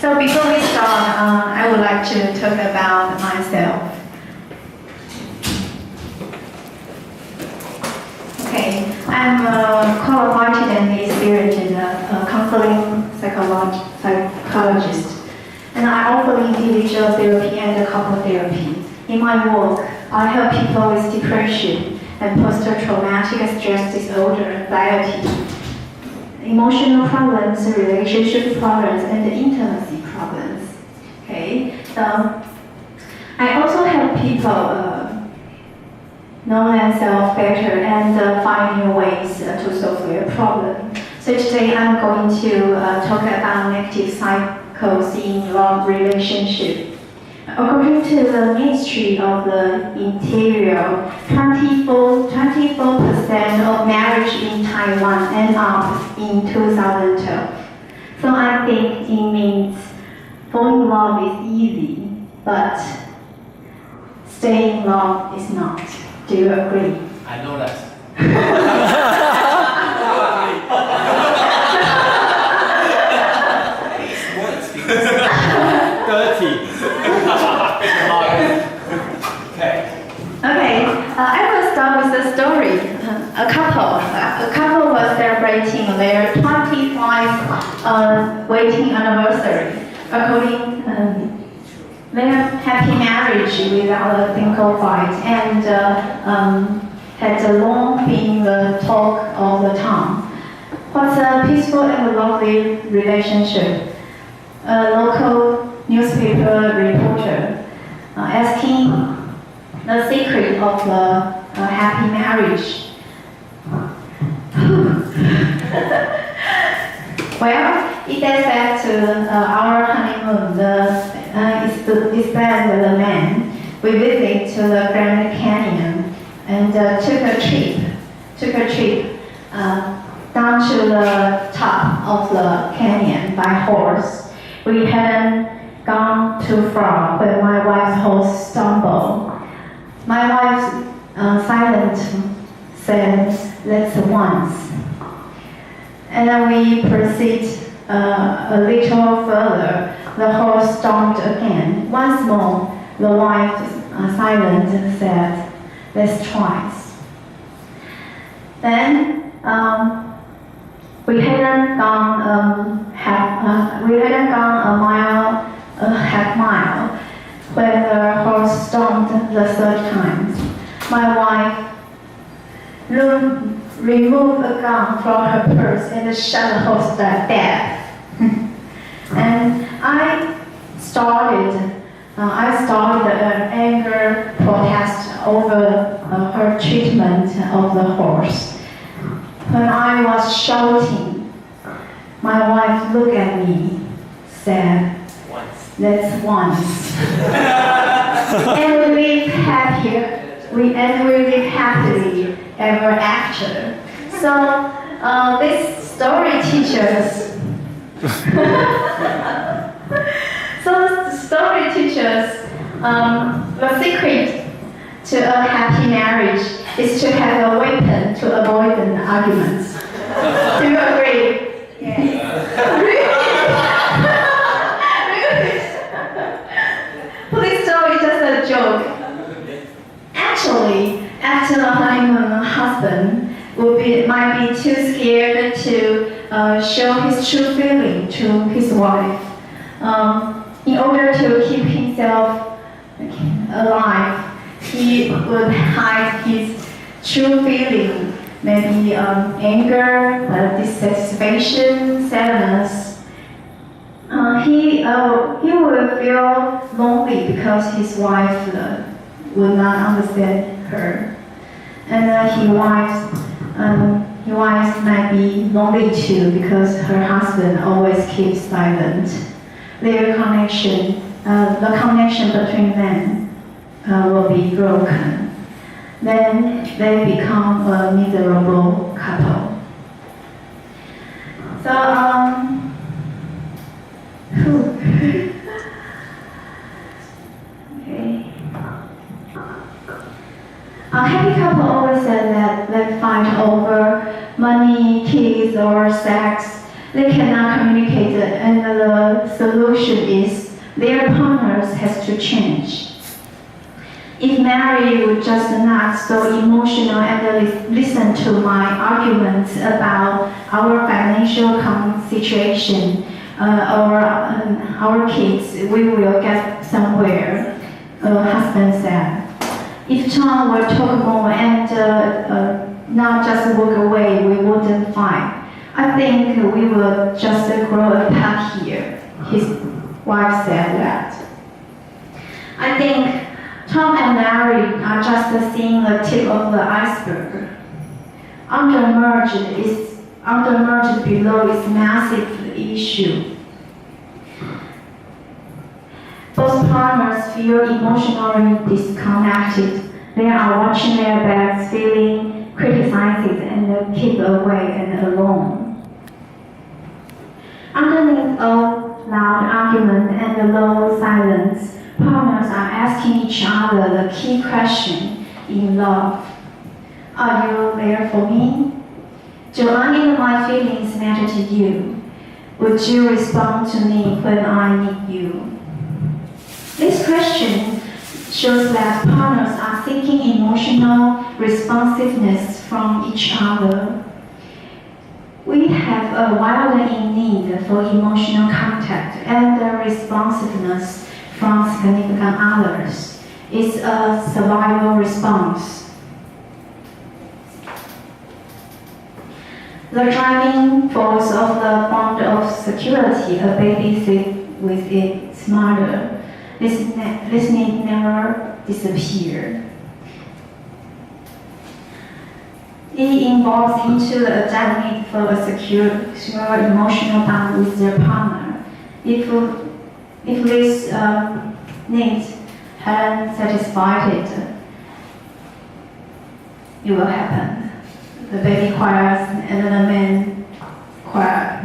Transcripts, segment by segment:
So before we start, I would like to talk about myself. Okay, I'm a qualified and experienced counseling psychologist, and I offer individual therapy and couple therapy. In my work, I help people with depression and post-traumatic stress disorder, anxiety, emotional problems, relationship problems, and intimacy problems. Okay, so I also help people know themselves better and find new ways to solve their problem. So today I'm going to talk about negative cycles in love relationship. According to the Ministry of the Interior, 24% of marriage in Taiwan end up in 2012. So I think it means falling in love is easy, but staying in love is not. Do you agree? I know that. Dirty. Okay, I will start with a story. A couple was celebrating their 25th wedding anniversary. According their happy marriage without a single fight, and had long been the talk of the town. What's a peaceful and lovely relationship? A local newspaper reporter asking the secret of the happy marriage. Well, it dates back to our honeymoon. It's then the man. We visited to the Grand Canyon and took a trip down to the top of the canyon by horse. We hadn't gone too far when my wife's horse stumbled. My wife silent said, "Let's once." And then we proceed a little further. The horse stopped again. Once more, the wife silent said, "Let's twice." Then we hadn't gone a half mile when the horse stopped the third time. My wife removed a gun from her purse and shot the horse dead. And I started an anger protest over her treatment of the horse. When I was shouting, my wife looked at me, said, "Let's once." And we lived happily ever after. So this story teaches. The secret to a happy marriage is to have a weapon to avoid an arguments. Do you agree? Yes. Really? Please story is just a joke. Actually, after the honeymoon, husband might be too scared to show his true feeling to his wife. In order to keep himself alive, he would hide his true feeling, maybe anger, dissatisfaction, sadness. He would feel lonely because his wife would not understand her, and his wife might be lonely too because her husband always keeps silent. The connection between them will be broken. Then they become a miserable couple. So, okay. A happy couple always said that they fight over money, kids, or sex. they cannot communicate, and the solution is their partners has to change. If Mary would just not so emotional and listen to my arguments about our financial situation or our kids, we will get somewhere, husband said. If Tom would talk more and not just walk away, we wouldn't fight. I think we will just grow apart here, his wife said that. I think Tom and Mary are just seeing the tip of the iceberg. Undermerged below is massive issue. Both partners feel emotionally disconnected. They are watching their backs, feeling criticized and kept away and alone. Underneath all loud argument and low silence, partners are asking each other the key question in love. Are you there for me? Do any of my feelings matter to you? Would you respond to me when I need you? This question shows that partners are seeking emotional responsiveness from each other. We have a widening need for emotional contact and responsiveness from significant others. It's a survival response. The driving force of the bond of security a baby sees with its mother. This need never disappear. It involves into a deep need for a secure emotional bond with their partner. If this need hadn't satisfied it will happen. The baby cries and the man cries.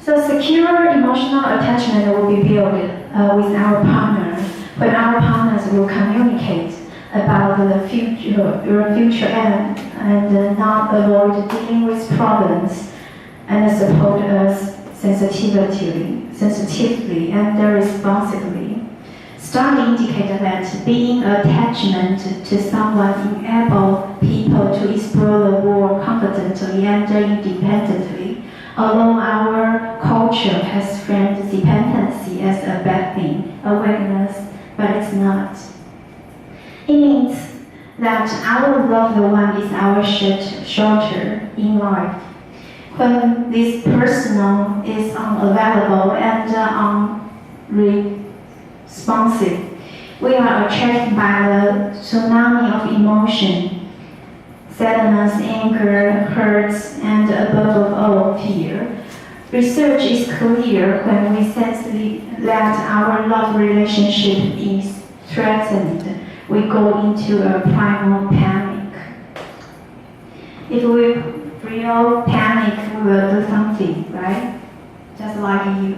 So secure emotional attachment will be built with our partner when our partners will communicate about the future and not avoid dealing with problems and support us sensitively and responsively. Studies indicate that being attachment to someone enables people to explore the world confidently and independently. Although our culture has framed dependency as a bad thing, a weakness, but it's not. It means that our loved one is our shelter in life. When this person is unavailable and unresponsive, we are attracted by the tsunami of emotion. Sadness, anger, hurt, and above all, fear. Research is clear when we sense that our love relationship is threatened, we go into a primal panic. If we feel panic, we will do something, right? Just like you.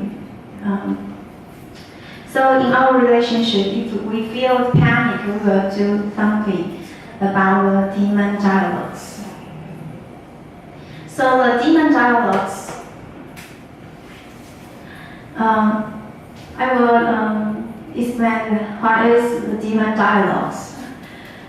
So in our relationship, if we feel panic, we will do something about the demon dialogues. So the demon dialogues, I will explain what is the demon dialogues.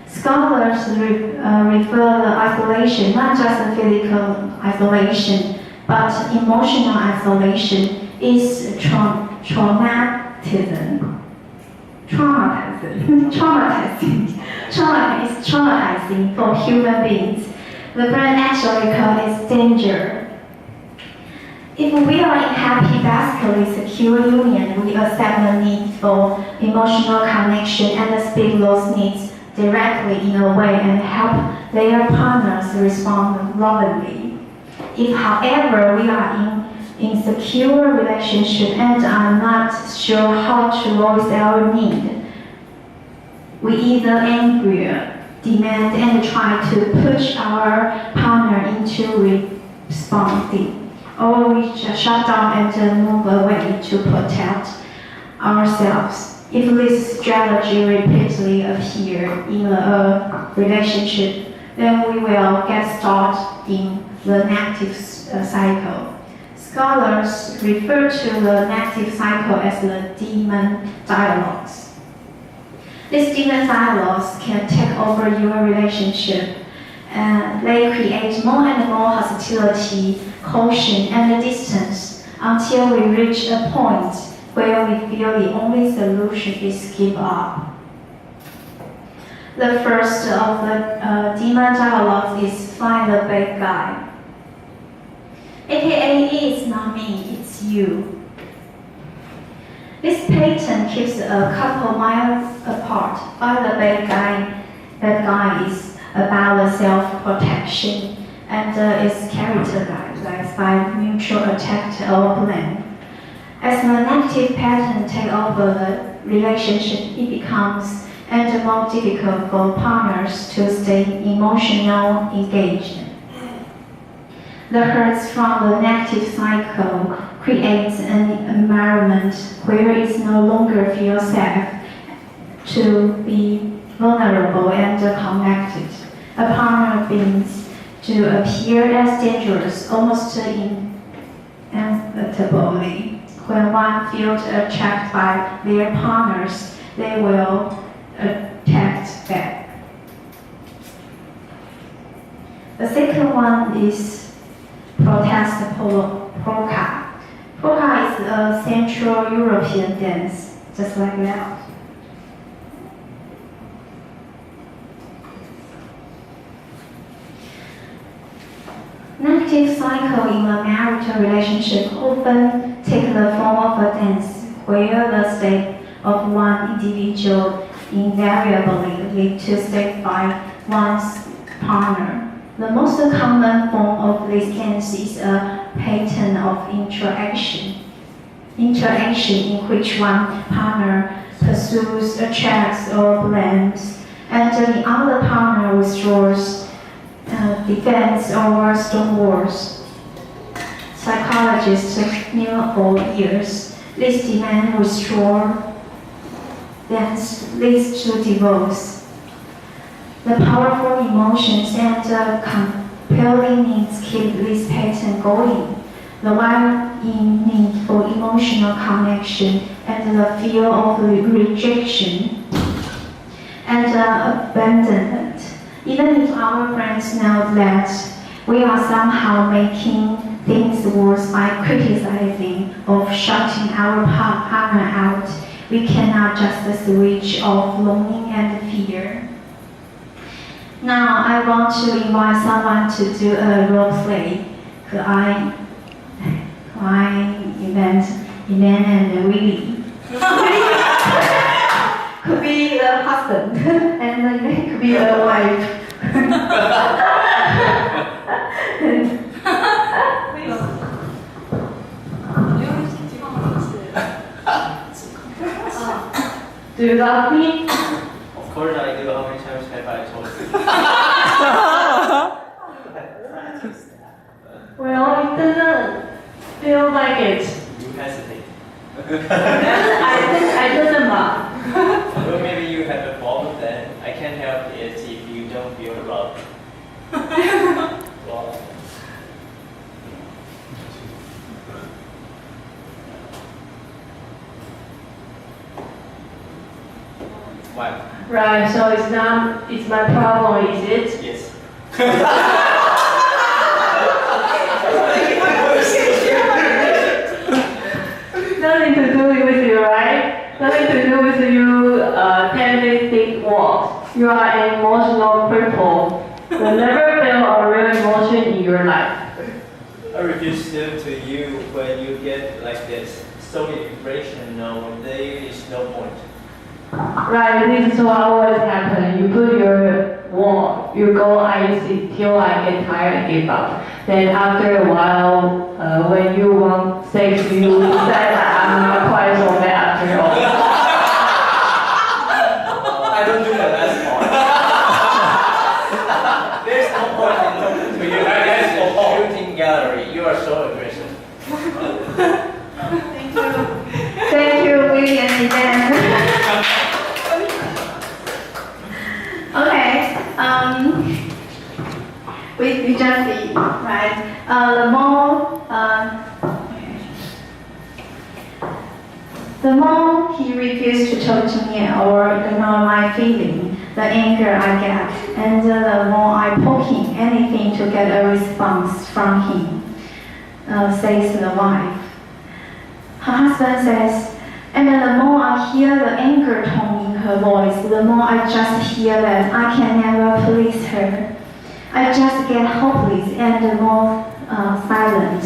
Scholars refer the isolation, not just the physical isolation, but emotional isolation is traumatizing for human beings. The brain actually calls it danger. If we are in happy, basically secure union, we accept the need for emotional connection and speak those needs directly in a way and help their partners respond lovingly. If, however, we are in insecure relationship and are not sure how to voice our need, we either angry, demand, and try to push our partner into responding, or we just shut down and move away to protect ourselves. If this strategy repeatedly appears in a relationship, then we will get stuck in the negative cycle. Scholars refer to the negative cycle as the demon dialogues. These demon dialogues can take over your relationship, and they create more and more hostility, caution, and distance until we reach a point where we feel the only solution is give up. The first of the demon dialogues is find the bad guy. AKA, it's not me, it's you. This pattern keeps a couple miles apart. Find the bad guy is about the self-protection and is characterized by mutual attack or blame. As the negative pattern takes over the relationship, it becomes and more difficult for partners to stay emotionally engaged. The hurts from the negative cycle creates an environment where it no longer feels safe to be vulnerable and connected. A partner begins to appear as dangerous almost inevitably. When one feels attracted by their partners, they will attack back. The second one is protest polka. Polka is a Central European dance, just like that. Negative cycle in a marital relationship often take the form of a dance where the state of one individual invariably lead to state by one's partner. The most common form of this dance is a pattern of interaction in which one partner pursues, attracts, or blames, and the other partner withdraws, defends, or stonewalls. Psychologists knew for years this demand withdrawal dance leads to divorce. The powerful emotions and compelling needs keep this pattern going. The one in need for emotional connection and the fear of rejection and abandonment. Even if our friends know that we are somehow making things worse by criticizing or shutting our partner out, we cannot just switch off longing and fear. Now I want to invite someone to do a role play. Event and Willie. Could be a husband and it could be a wife. Do you love me? Of course I do. How many times have I told you? Well, it doesn't feel like it. You hesitate. I doesn't mind. Well, maybe you have a problem then. I can't help it if you don't feel love. Well, why? Right, so it's my problem, is it? Yes. Nothing to do with you, right? Nothing to do with you think what? You are an emotional cripple. You never feel a real emotion in your life. I refuse to you when you get like this. So irrational, there is no point. Right, this is what always happens. You put your wall, you go icy till I get tired and give up. Then after a while, when you want sex, you decide that I'm not quite so bad after all. I don't do the last part. There's no point in talking to you. There's a shooting gallery. You are so aggressive. Thank you, William and Dan. energy, right? The more he refused to talk to me or ignore my feeling, the anger I get, and the more I poke him anything to get a response from him, says the wife. Her husband says, and the more I hear the anger tone in her voice, the more I just hear that I can never please her. I just get hopeless and more silent.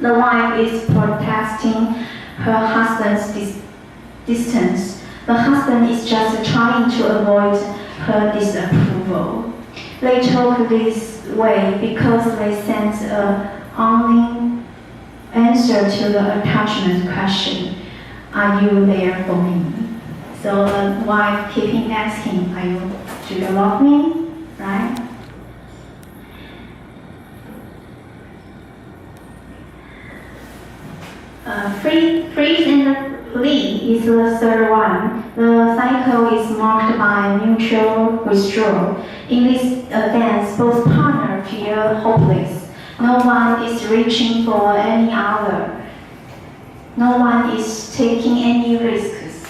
The wife is protesting her husband's distance. The husband is just trying to avoid her disapproval. They talk this way because they sense a longing answer to the attachment question, are you there for me? So the wife keeping asking, do you love me? Right? Freeze and flee is the third one. The cycle is marked by mutual withdrawal. In this dance, both partners feel hopeless. No one is reaching for any other. No one is taking any risks.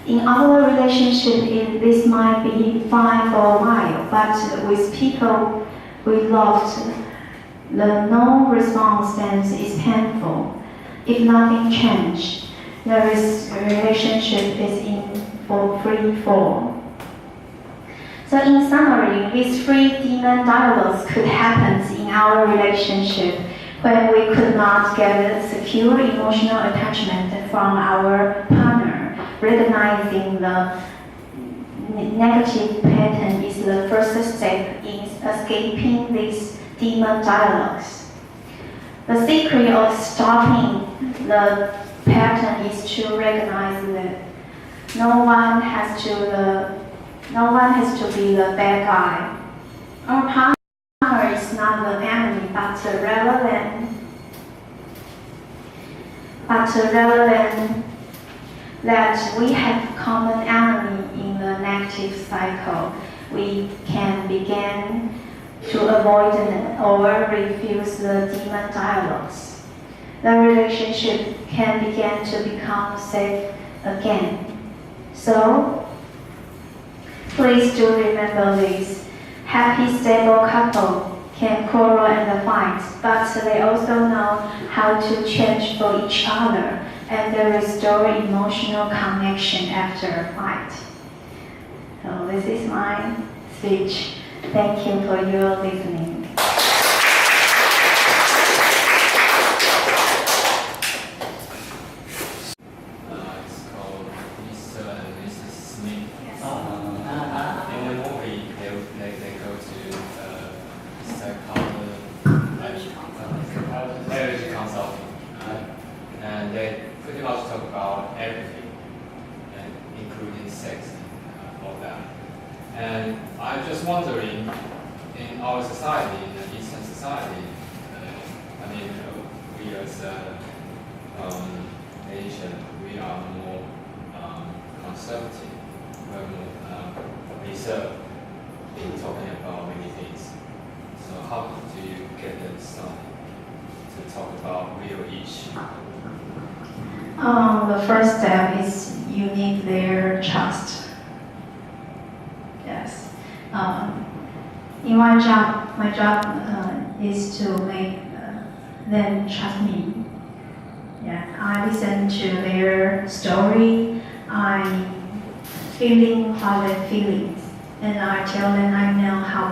In our relationship, this might be fine for a while, but with people we loved, the no response dance is painful. If nothing changed, the relationship is in for free fall. So in summary, these three demon dialogues could happen in our relationship when we could not get a secure emotional attachment from our partner. Recognizing the negative pattern is the first step in escaping these demon dialogues. The secret of stopping the pattern is to recognize that no one has to be the bad guy. Our partner is not the enemy, but rather than that we have common enemy in the negative cycle, we can begin to avoid or refuse the demon dialogues. The relationship can begin to become safe again. So, please do remember this. Happy, stable couple can quarrel and fight, but they also know how to change for each other and restore emotional connection after a fight. So this is my speech. Thank you for your listening. It's called Mr. and Mrs. Smith. In the movie, they go to marriage consulting, and they pretty much talk about everything, and including sex and all that. And I'm just wondering, in our society, in the Eastern society, we as Asian, we are more conservative, we're more reserved in talking about many things. So how do you get them started to talk about real issues? The first step is you need their trust. Yes. In my job is to make them trust me. Yeah, I listen to their story. I feeling how they feelings, and I tell them I know how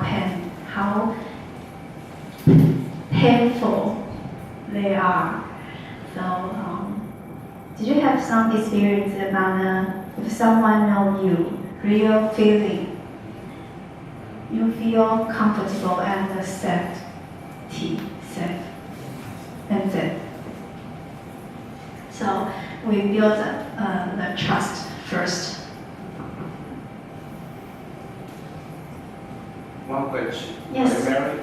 painful they are. So, did you have some experience about if someone knows you, real feeling? You feel comfortable and safe. That's it. So we build the trust first. One question. Yes. Are you married?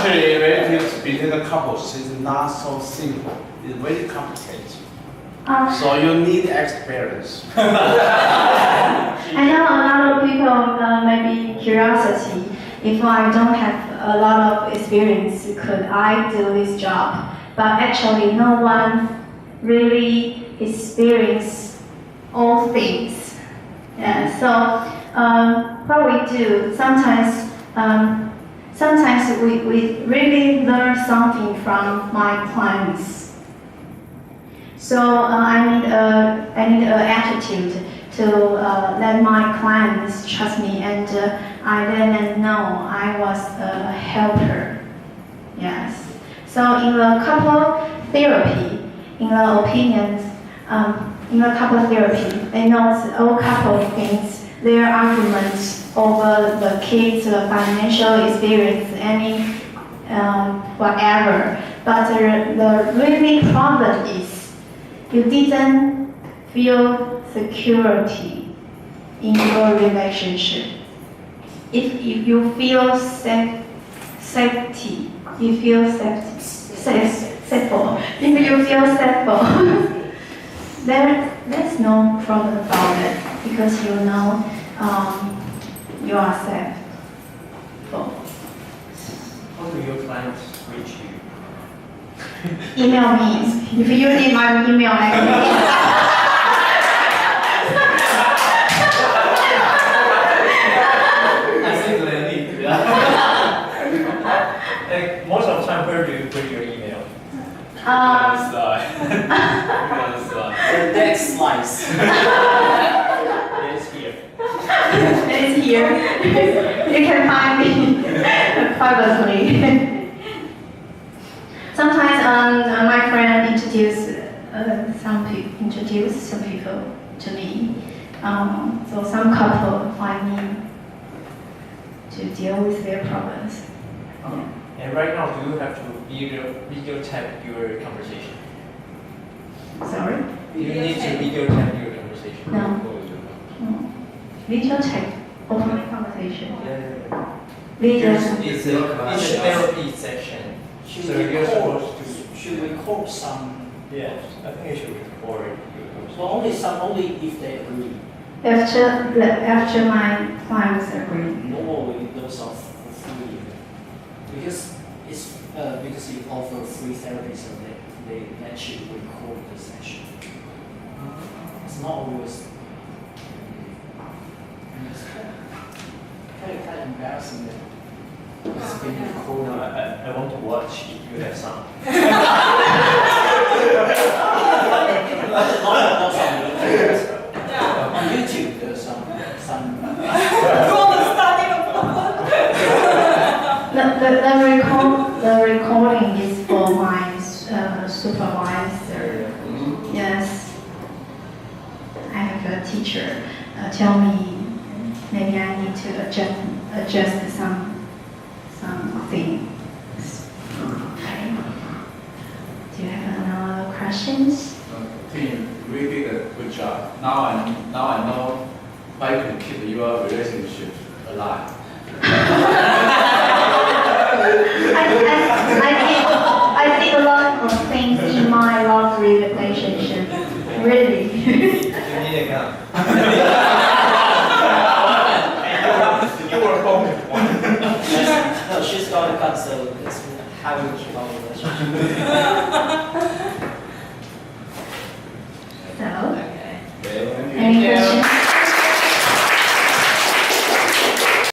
Actually, relatives between the couples is not so simple. It's very complicated. So you need experience. I know a lot of people maybe curiosity. If I don't have a lot of experience, could I do this job? But actually, no one really experience all things. Yeah. So what we do sometimes we really learn something from my clients. So I need an attitude to let my clients trust me, and I let them know I was a helper. Yes. So in the couple therapy, in the opinions, in the couple therapy, they know all couple things, their arguments over the kids' financial experience, any whatever. But the really problem is you didn't feel security in your relationship. If you feel safety, you feel safety. If you feel safety, there's no problem about it because you know you are safe. How do your clients reach you? Email me. If you need my email, I can. I think they need. Like, most of the time, where do you put your email? The next slice. It's here. It's here. You can find me privately. Sometimes my friend introduce some people to me. So some couple find me to deal with their problems. And right now, do you have to video tap your conversation? Sorry? Do you need to video tap your conversation? No. Video chat, open conversation. Video. It's a therapy session. Should So we you're supposed to. should record some? Yes, I think you should record your Well, only if they agree. After my clients agree. Normally those are for free. Because you offer free therapy, so they let you record the session. It's not always. It's kind of embarrassing that it's being No, recorded. I want to watch if you have some. On YouTube, there's some. The recording is for my supervisor. Yes. I have a teacher tell me maybe I need to adjust something. Okay. Do you have another questions? Ting, you really did a good job. Now I know why you can keep your relationship alive. I did a lot of things in my love relationship. Really